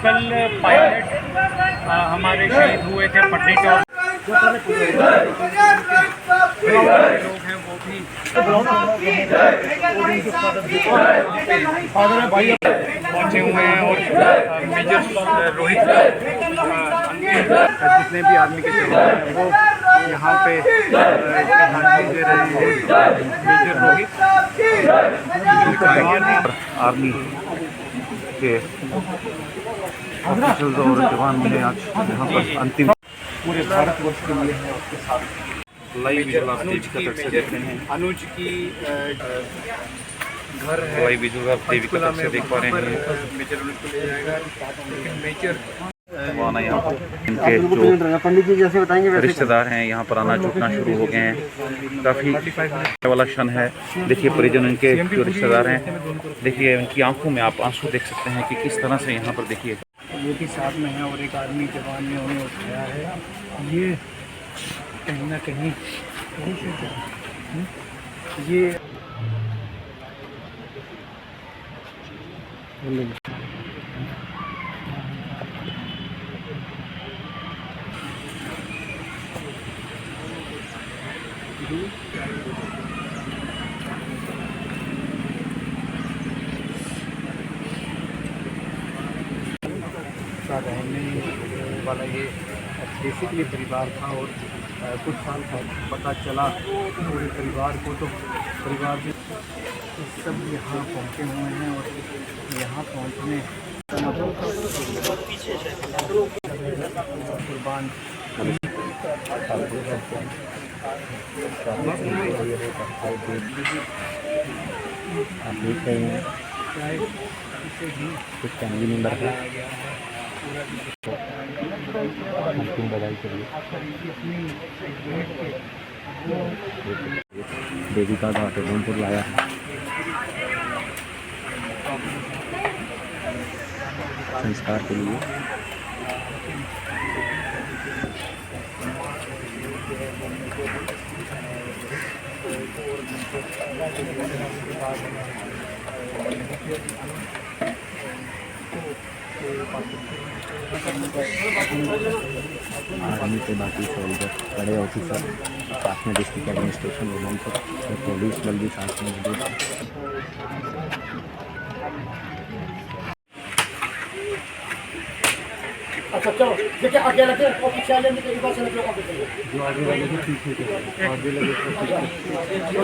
कल पायलट हमारे शहीद हुए थे पटनी टॉप, लोग हैं वो भी पहुँचे हुए हैं और मेजर रोहित जितने भी आर्मी के जवान हैं वो यहाँ पे श्रद्धांजलि दे रहे हैं। मेजर रोहित आर्मी के ऑफिसर्स और जवान मिले आज यहाँ पर अंतिम पूरे भारतवर्ष के लिए है। उसके साथ लाइव विजुअल आप टीवी का दर्शक देख रहे हैं। अनुज की घर है, लाइव विजुअल आप टीवी का दर्शक देख पा रहे हैं। मेजर अनुज को ले जाएगा, लेकिन मेजर आना यहाँ पर इनके जो पंडित जी जैसे बताएंगे रिश्तेदार हैं यहाँ पर आना जुटना शुरू हो गए हैं। काफ़ी वाला क्षण है। देखिए परिजन इनके जो रिश्तेदार हैं, देखिए उनकी आंखों में आप आंसू देख सकते हैं कि किस तरह से यहाँ पर देखिए वो भी साथ में है और एक आर्मी जवान ने उन्हें उठाया है। ये कहीं ना कहीं ये रहने वाला ये बेसिकली परिवार था और कुछ साल पता चला पूरे परिवार को, तो परिवार में सब यहाँ पहुँचे हुए हैं और यहाँ पहुँचने कुर्बान आप देख रहे हैं कुछ फैमिली मेम्बर है अंतिम बधाई के लिए देवी का घाट उधमपुर लाया है संस्कार के लिए। आर्मी के बाकी सोल्जर, बड़े ऑफिसर, साथ में डिस्ट्रिक्ट एडमिनिस्ट्रेशन उधमपुर, पुलिस बल भी साथ में मौजूद है। अच्छा चलो देखिए आगे लगे और पीछे आगे निकल के पास लगे आगे चलिए जो आगे लगे तो पीछे के आगे लगे तो पीछे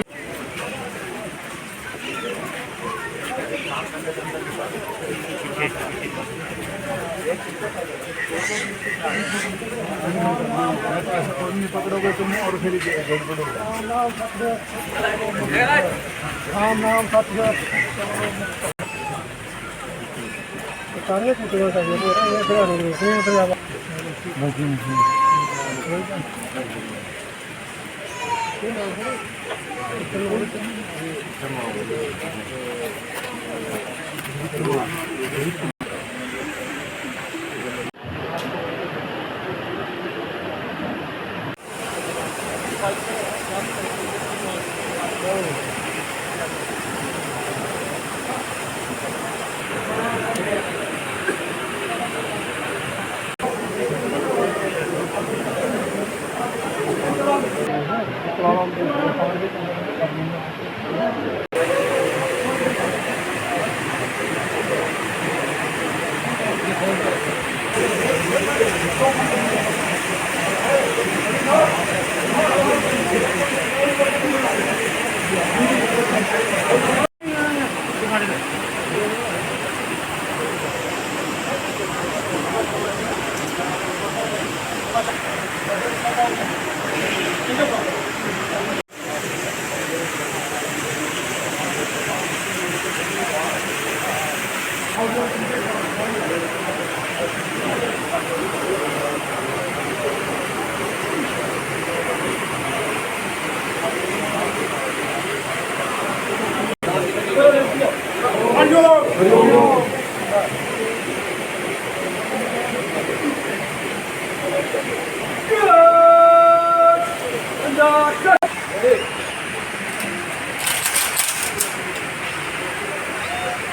पकड़ोगे तुम और फिर गड़बड़ होगा। नाम नाम साथियों कार्य पूछना चाहिए ये फिर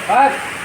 Bye.